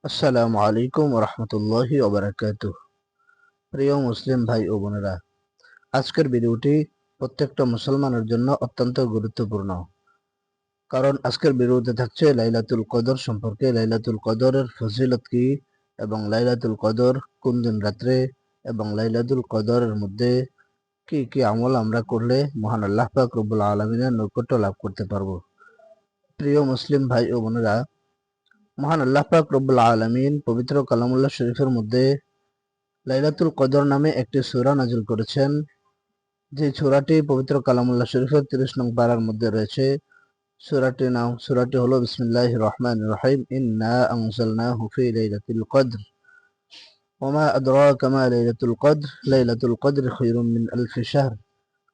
আসসালামু আলাইকুম রহমতুল্লাহি ওবারাকাতুহ। প্রিয় মুসলিম ভাই ও বোনেরা, আজকের ভিডিওটি প্রত্যেকটা মুসলমানের জন্য অত্যন্ত গুরুত্বপূর্ণ, কারণ আজকের ভিডিওতে থাকছে লাইলাতুল কদর সম্পর্কে। লাইলাতুল কদরের ফজিলত কি, এবং লাইলাতুল কদর কোন দিন রাত্রে, এবং লাইলাতুল কদরের মধ্যে কি কি আমল আমরা করলে মহান আল্লাহ পাক রব্বুল আলামিনের নৈকট্য লাভ করতে পারবো। প্রিয় মুসলিম ভাই ও বোনেরা, মহান আল্লাহ পাক রব্বুল আলামিন পবিত্র কালামুল্লাহ শরীফের মধ্যে লাইলাতুল কদর নামে একটি সূরা নাযিল করেছেন, যে সূরাটি পবিত্র কালামুল্লাহ শরীফের 30 নং পারার মধ্যে রয়েছে। সূরাটি হলো বিসমিল্লাহির রহমানির রহিম। ইন্না আনজালনাহু ফি লাইলাতুল কদর ওয়া আদরাকা মা লাইলাতুল কদর লাইলাতুল কদরি খায়রুম মিন আলফি শাহর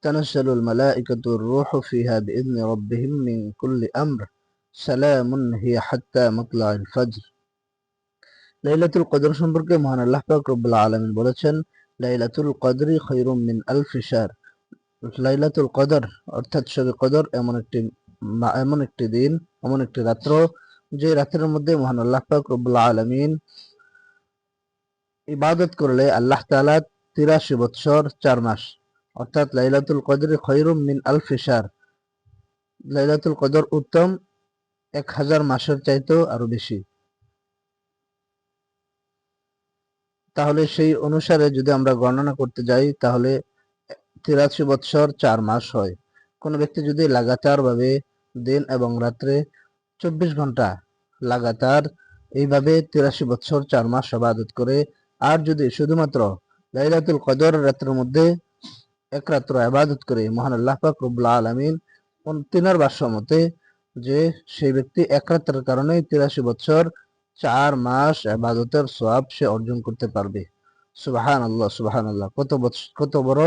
তানাজ্জালুল মালায়েকাতু ওয়ার রূহু ফিহা বিইذনি রাব্বিহিম মিন কুল্লি আমর সালামুন হিয়া হাত্তা মাতলাইল ফজর। লাইলাতুল কদর সম্পর্কে মহান আল্লাহ পাক রব্বুল আলামিন বলেছেন, লাইলাতুল কদরি খায়রুম মিন আলফি শাহর। লাইলাতুল কদর অর্থাৎ শবে কদর এমন একটি দিন, এমন একটি রাত্র, যে রাতের মধ্যে মহান আল্লাহ পাক রব্বুল আলামিন ইবাদত করলে আল্লাহ তাআলা 83 বৎসর 4 মাস, অর্থাৎ লাইলাতুল কদরি খায়রুম মিন আলফি শাহর, লাইলাতুল কদর উত্তম 1000 মাসের চাইতেও আরো বেশি। তাহলে সেই অনুসারে যদি আমরা গণনা করতে যাই, তাহলে 83 বৎসর 4 মাস হয়। কোনো ব্যক্তি যদি লাগাতার ভাবে দিন এবং রাত্রে 24 ঘন্টা লাগাতার এইভাবে 83 বৎসর 4 মাস ইবাদত করে, আর যদি শুধুমাত্র লাইলাতুল কদর রাতের মধ্যে এক রাত্র ইবাদত করে, মহান আল্লাহ পাক রব্বুল আলামিন তিনার ভাষ্য মতে যে সেই ব্যক্তি এক রাতের কারণে 83 বৎসর 4 মাস ইবাদতের সওয়াব সে অর্জন করতে পারবে। সুবহানাল্লাহ, সুবহানাল্লাহ। কত বড়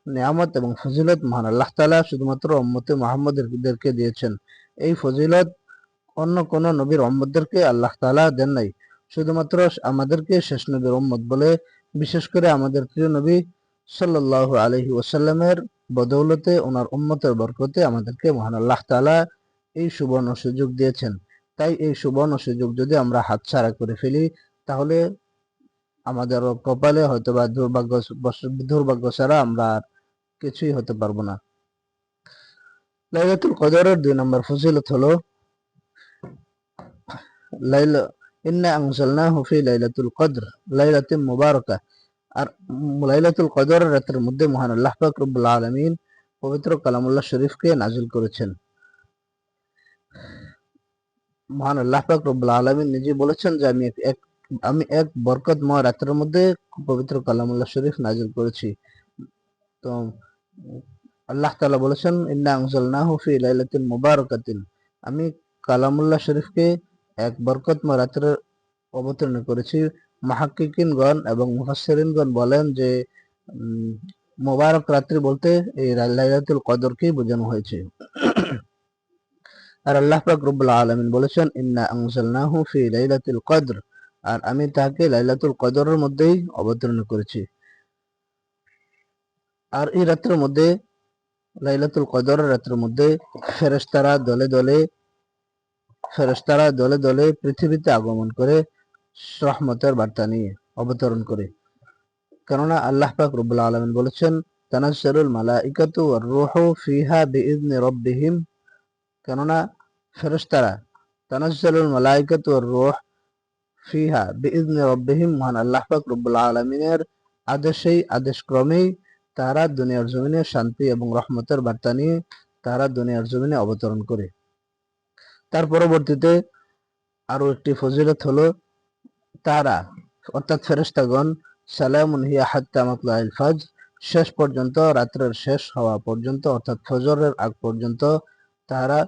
নিয়ামত এবং ফজিলত মহান আল্লাহ তাআলা শুধুমাত্র উম্মতে মুহাম্মদদেরকে দিয়েছেন। এই ফজিলত অন্য কোন নবীর উম্মতদেরকে আল্লাহ তাআলা দেন নাই। শুধুমাত্র আমাদেরকে শেষ নবীর উম্মত বলে, বিশেষ করে আমাদের প্রিয় নবী সাল্লাল্লাহু আলাইহি ওয়াসাল্লামের বদৌলতে, ওনার উম্মতের বরকতে আমাদেরকে মহান আল্লাহ তাআলা এই সুবর্ণ সুযোগ দিয়েছেন। তাই এই সুবর্ণ সুযোগ যদি আমরা হাতছাড়া করে ফেলি, তাহলে আমাদের কপালে হয়তোবা দুর্ভাগ্য ছাড়া আমরা আর কিছুই হতে পারবো না। লাইলাতুল কদরের 2 নম্বর ফজিলত হলো ইন্না আনজালনাহু ফি লাইলাতুল কদর লাইলাতুম মুবারাকা। আর লাইলাতুল কদর রাতের মধ্যে মহান আল্লাহ পাক রব্বুল আলামিন পবিত্র কালামুল্লাহ শরীফকে নাযিল করেছেন। মহান আল্লাহ পাক রব্বুল আলামিন নিজে বলেছেন যে আমি এক বরকতময় রাতের মধ্যে পবিত্র কালামুল্লাহ শরীফ নাযিল করেছি। তো আল্লাহ তাআলা বলেছেন, ইন্না আনজালনাহু ফি লাইলাতিন মুবারাকাতিন, আমি কালামুল্লাহ শরীফকে এক বরকতময় রাতে অবতীর্ণ করেছি। মুহাক্কিকিনগণ এবং মুফাসসিরিনগণ বলেন যে মুবারক রাত্রি বলতে এই লাইলাতুল কদরকেই বোঝানো হয়েছে। আর আল্লাহ পাক রব্বুল আলামিন বলেছেন, ইন্না আনজালনাহু ফি লাইলাতুল কদর, আর আমি তাকে লাইলাতুল কদরের মধ্যেই অবতীর্ণ করেছি। আর এই রাতের মধ্যে, লাইলাতুল কদরের রাতের মধ্যে ফেরেশতারা দলে দলে পৃথিবীতে আগমন করে রহমতের বার্তা নিয়ে অবতরণ করে। কেননা আল্লাহ পাক রব্বুল আলামিন বলেছেন, তানাজ্জালুল মালাইকাতু ওয়ার রূহু ফিহা বিইذনি রাব্বিহিম। কেননা ফেরেশতারা, তানাজ্জালুল মালাইকাতু ওয়ার রূহ ফিহা বিইذনি রাব্বিহিম, মহান আল্লাহ পাক রব্বুল আলামিনের আদেশক্রমেই তারা দুনিয়ার জমিনে শান্তি এবং রহমতের বার্তা নিয়ে তারা দুনিয়ার জমিনে অবতরণ করে। তার পরবর্তীতে আরো একটি ফজিলত হলো, তারা অর্থাৎ ফেরেশতাগণ সালামুন হিয়া হাত্তা মাতলাইল ফজর, শেষ পর্যন্ত, রাত্রের শেষ হওয়া পর্যন্ত, অর্থাৎ ফজরের আগ পর্যন্ত তারা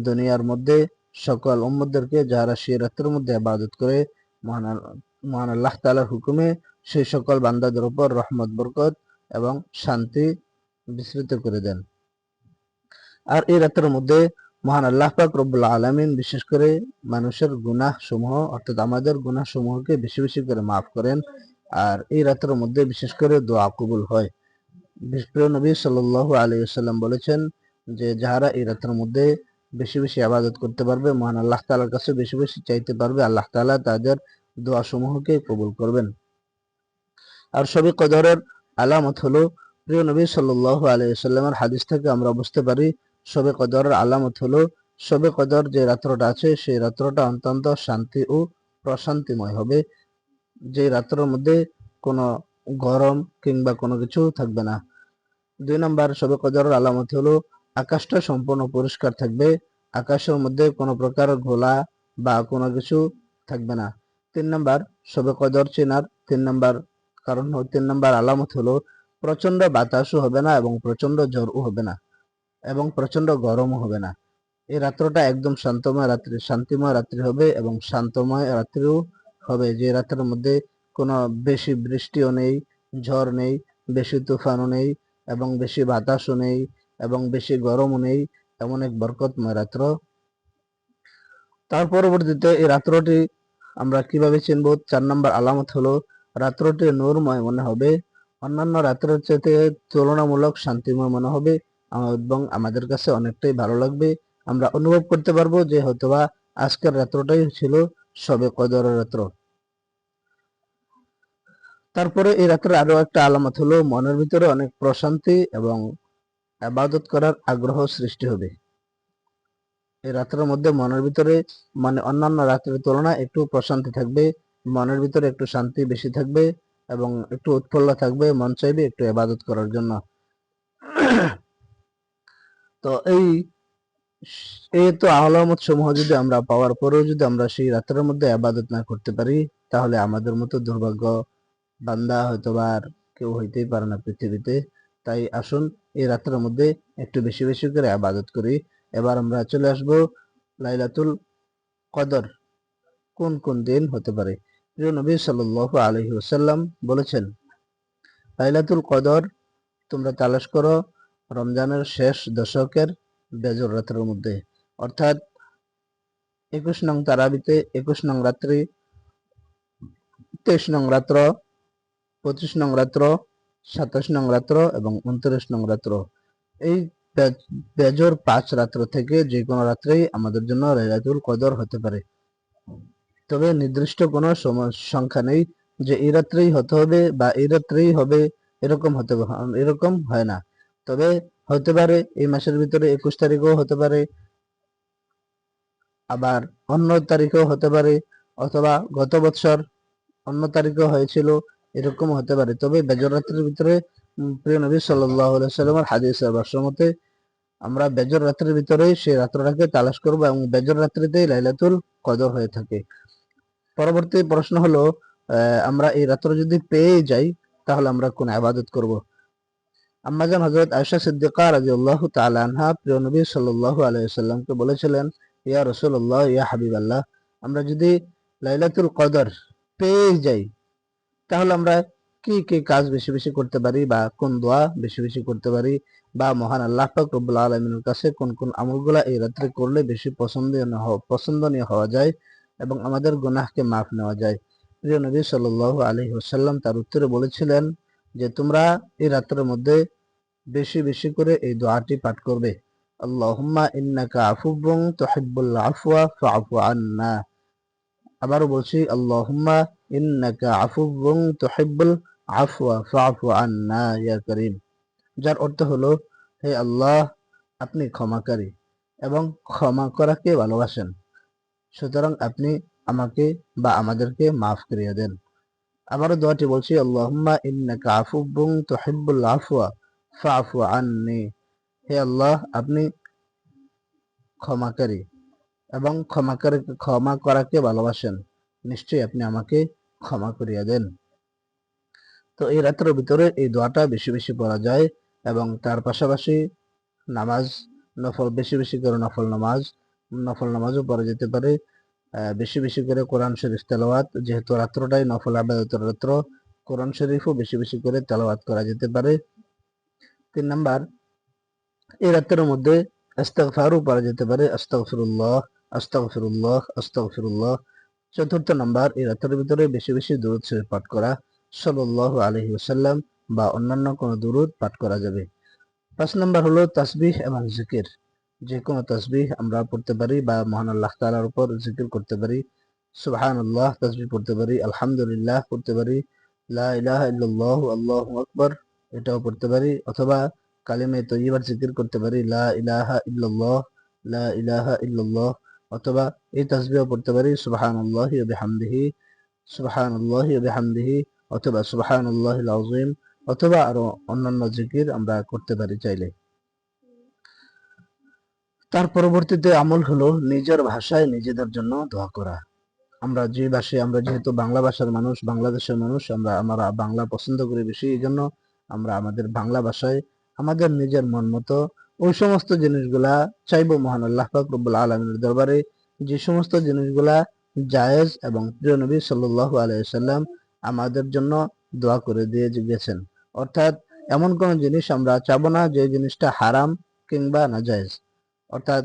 দুনিয়ার মধ্যে সকল উম্মতদেরকে, যারা সেই রাতের মধ্যে ইবাদত করে মহান আল্লাহ তাআলার হুকুমে, সেই সকল বান্দাদের উপর রহমত, বরকত এবং শান্তি বিস্তৃত করে দেন। আর এই রাতের মধ্যে মহান আল্লাহ পাক রব্বুল আলামিন বিশেষ করে মানুষের গুনাহ সমূহ, অর্থাৎ আমাদের গুনাহ সমূহকে বেশি বেশি করে মাফ করেন। আর এই রাতের মধ্যে বিশেষ করে দোয়া কবুল হয়। প্রিয় নবী সাল্লাল্লাহু আলাইহি ওয়াসাল্লাম বলেছেন যে যারা এই রাতের মধ্যে বেশি বেশি ইবাদত করতে পারবে, মহান আল্লাহ তাআলার কাছে বেশি বেশি চাইতে পারবে, আল্লাহ তাআলা তাদের দোয়া সমূহকে কবুল করবেন। আর শবে কদরের আলামত হলো, প্রিয় নবী সাল্লাল্লাহু আলাইহি ওয়াসাল্লামের হাদিস থেকে আমরা বুঝতে পারি, শবে কদরের আলামত হলো, শবে কদর যে রাত্রটা আছে সেই রাত্রটা অত্যন্ত শান্তি ও প্রশান্তিময় হবে, যে রাত্রের মধ্যে কোনো গরম কিংবা কোনো কিছু থাকবে না। 2 নাম্বার শবে কদরের আলামত হলো, আকাশটা সম্পূর্ণ পরিষ্কার থাকবে, আকাশের মধ্যে কোনো প্রকার ঘোলা বা কোনো কিছু থাকবে না। 3 নাম্বার শবে কদর চেনার 3 নাম্বার আলামত হলো, প্রচন্ড বাতাসও হবে না এবং প্রচন্ড ঝড়ও হবে না এবং প্রচন্ড গরমও হবে না। এই রাত্রটা একদম শান্তিময় রাত্রি হবে এবং শান্তময় রাত্রিও হবে, যে রাত্রের মধ্যে কোনো বেশি বৃষ্টিও নেই, ঝড় নেই, বেশি তুফানও নেই এবং বেশি বাতাসও নেই এবং বেশি গরমও নেই, এমন এক বরকতময় রাত্র। তার পরবর্তীতে এই রাত্রটি আমরা কিভাবে চিনব? 4 নাম্বার আলামত হলো, রাত্রটি নূরময় মনে হবে, অন্যান্য রাত্রের চাইতে তুলনামূলক শান্তিময় মনে হবে এবং আমাদের কাছে অনেকটাই ভালো লাগবে। আমরা অনুভব করতে পারবো যে হয়তোবা আজকের রাত্রটাই ছিল শবে কদরের রাত্র। তারপরে এই রাত্রের আরো একটা আলামত হলো, মনের ভিতরে অনেক প্রশান্তি এবং ইবাদত করার আগ্রহ সৃষ্টি হবে। এই রাত্রের মধ্যে মনের ভিতরে মানে অন্যান্য রাত্রের তুলনায় একটু প্রশান্তি থাকবে, মনের ভিতরে একটু শান্তি বেশি থাকবে এবং একটু উৎফুল্ল থাকবে, মন চাইবে একটু ইবাদত করার জন্য। তো এই তো আলামত সমূহ যদি আমরা পাওয়ার পরেও যদি আমরা সেই রাত্রের মধ্যে ইবাদত না করতে পারি, তাহলে আমাদের মতো দুর্ভাগ্য বান্দা হয়তোবা আর কেউ হইতেই পারে না পৃথিবীতে। তাই আসুন এই রাত্রের মধ্যে একটু বেশি বেশি করে ইবাদত করি। এবার আমরা চলে আসবো লাইলাতুল কদর কোন কোন দিন হতে পারে। প্রিয় নবী সাল্লাল্লাহু আলাইহি ওয়াসাল্লাম বলেছেন, লাইলাতুল কদর তোমরা তালাশ করো রমজানের শেষ দশকের বেজর রাতের মধ্যে, অর্থাৎ 21 নং তারাবিতে 21 নং রাত্রি, 23 নং রাত্র, 25 নং রাত্র, 27 নং রাত্র এবং 29 নং রাত্র। এই বেজর 5 রাত্র থেকে যে কোনো রাত্রেই আমাদের জন্য লাইলাতুল কদর হতে পারে। তবে নির্দিষ্ট কোনো সংখ্যা নেই যে এই রাত্রেই হতে হবে বা এই রাত্রেই হবে, এরকম হয় না। তবে হতে পারে এই মাসের ভিতরে 21 তারিখও হতে পারে, আবার অন্য তারিখেও হতে পারে, অথবা গত বছর অন্য তারিখেও হয়েছিল, এরকম হতে পারে। তবে বেজর রাত্রির ভিতরে প্রিয় নবী সাল্লাল্লাহু আলাইহি ওয়াসাল্লামের হাদিসের ভাষ্য মতে আমরা বেজর রাত্রির ভিতরেই সেই রাত্রটাকে তালাশ করব এবং বেজর রাত্রিতেই লাইলাতুল কদর হয়ে থাকে। পরবর্তী প্রশ্ন হলো, আমরা এই রাত্র যদি পেয়ে যাই তাহলে আমরা কোন ইবাদত করব? আম্মাজান হযরত আয়েশা সিদ্দিকা রাদিয়াল্লাহু তাআলা আনহা প্রিয় নবী সাল্লাল্লাহু আলাইহি ওয়াসাল্লামকে বলেছিলেন, ইয়া রাসূলুল্লাহ, ইয়া হাবিবাল্লাহ, আমরা যদি লাইলাতুল কদর পেয়ে যাই তাহলে আমরা কি কি কাজ বেশি বেশি করতে পারি বা কোন দোয়া বেশি বেশি করতে পারি, বা মহান আল্লাহ পাক রব্বুল আলামিনের কাছে কোন কোন আমলগুলা এই রাত্রে করলে বেশি পছন্দনীয় হওয়া যায় এবং আমাদের গুনাহকে মাফ নেওয়া যায়। প্রিয় নবী সাল্লাল্লাহু আলাইহি ওয়াসাল্লাম তার উত্তরে বলেছিলেন যে তোমরা এই রাত্রের মধ্যে বেশি বেশি করে এই দোয়াটি পাঠ করবে, আল্লাহুম্মা ইন্নাকা আফুবুন তুহিব্বুল আফওয়া ফা'ফু আন্না। আবারও বলছি, আল্লাহুম্মা ইন্নাকা আফুবুন তুহিব্বুল আফওয়া ফা'ফু আন্না ইয়া কারীম, যার অর্থ হলো, হে আল্লাহ, আপনি ক্ষমাকারী এবং ক্ষমা করাকে ভালোবাসেন, সুতরাং আপনি আমাকে বা আমাদেরকে মাফ করিয়ে দেন। আবারও দোয়াটি বলছি, আল্লাহুম্মা ইন্নাকা আফুবুন তুহিব্বুল আফওয়া ফা'ফু আন্নি, হে আল্লাহ, আপনি ক্ষমাকারী এবং ক্ষমা করাকে ভালোবাসেন, নিশ্চয়ই আপনি আমাকে ক্ষমা করিয়া দেন। তো এই রাতের ভিতরে এই দোয়াটা বেশি বেশি পড়া যায় এবং তার পাশাপাশি নামাজ, বেশি বেশি করে নফল নামাজও পড়া যেতে পারে। বেশি বেশি করে কোরআন শরীফ তেলাওয়াত, যেহেতু রাত্রটাই নফল ইবাদতের রাত্র, কোরআন শরীফও বেশি বেশি করে তেলাওয়াত করা যেতে পারে। 3 নাম্বার, এই রাতের মধ্যে ইস্তিগফারও পড়া যেতে পারে, আস্তাগফিরুল্লাহ আস্তাগফিরুল্লাহ আস্তাগফিরুল্লাহ। 4র্থ নাম্বার, এই রাতের ভিতরে বেশি বেশি দুরূদ শরীফ পাঠ করা, সাল্লাল্লাহু আলাইহি ওয়াসাল্লাম বা অন্যান্য কোনো দুরূদ পাঠ করা যাবে। 5 নাম্বার হলো তাসবিহ এবং জিকির, যে কোনো তাসবিহ আমরা পড়তে পারি বা মহান আল্লাহ তাআলার উপর জিকির করতে পারি। সুবহানাল্লাহ তাসবিহ পড়তে পারি, আলহামদুলিল্লাহ পড়তে পারি, লা ইলাহা ইল্লাল্লাহু আল্লাহু আকবার এটাও পড়তে পারি, অথবা কালিমে তৈয়্যিবার জিকির করতে পারি, লা ইলাহা ইল্লাল্লাহ, লা ইলাহা ইল্লাল্লাহ, অথবা এই তাসবিহ পড়তে পারি সুবহানাল্লাহি ওয়া বিহামদিহি, সুবহানাল্লাহি ওয়া বিহামদিহি, অথবা সুবহানাল্লাহিল আযীম, অথবা আরো অন্যান্য জিকির আমরা করতে পারি চাইলে। তার পরবর্তীতে আমল হলো নিজের ভাষায় নিজেদের জন্য দোয়া করা। আমরা যেহেতু বাংলা ভাষার মানুষ, বাংলাদেশের মানুষ, আমরা বাংলা পছন্দ করি বেশি, এই জন্য আমরা আমাদের বাংলা ভাষায় আমাদের নিজের মন মতো ওই সমস্ত জিনিসগুলা চাইবো মহান আল্লাহ পাক রব্বুল আলামিনের দরবারে, যে সমস্ত জিনিসগুলা জায়েজ এবং প্রিয় নবী সাল্লাল্লাহু আলাইহি সাল্লাম আমাদের জন্য দোয়া করে দিয়ে গেছেন। অর্থাৎ এমন কোন জিনিস আমরা চাবো না যে জিনিসটা হারাম কিংবা নাজায়েজ। অর্থাৎ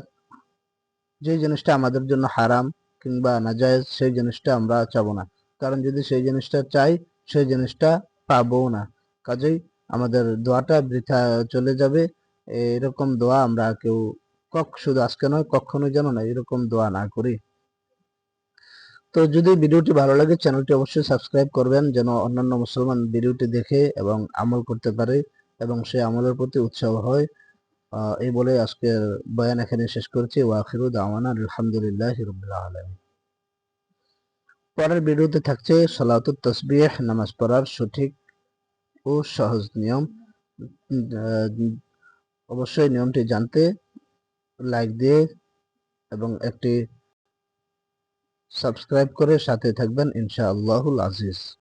যে জিনিসটা আমাদের জন্য হারাম কিংবা নাজায়েজ সেই জিনিসটা আমরা চাবো না, কারণ যদি সেই জিনিসটা চাই সেই জিনিসটা পাবো না। কাজেই আমাদের দোয়াটা বৃথা চলে যাবে। এরকম দোয়া আমরা কেউ শুধু আজকে নয়, কখনোই যেন না এরকম দোয়া না করি। তো যদি ভিডিওটি ভালো লাগে চ্যানেলটি অবশ্যই সাবস্ক্রাইব করবেন, যেন অন্যান্য মুসলমান ভিডিওটি দেখে এবং আমল করতে পারে এবং সেই আমলের প্রতি উৎসাহ হয়। এই বলে আজকের বয়ান এখানে শেষ করছি। ওয়া আখিরু দাওয়ানা আলহামদুলিল্লাহি রাব্বিল আলামিন। পরের ভিডিওতে থাকছে সালাতুত তাসবিহ, নামাজ পড়ার সঠিক ও সহজ নিয়ম। অবশ্যই নিয়মটি জানতে লাইক দিয়ে এবং একটি সাবস্ক্রাইব করে সাথে থাকবেন ইনশাআল্লাহুল আজিজ।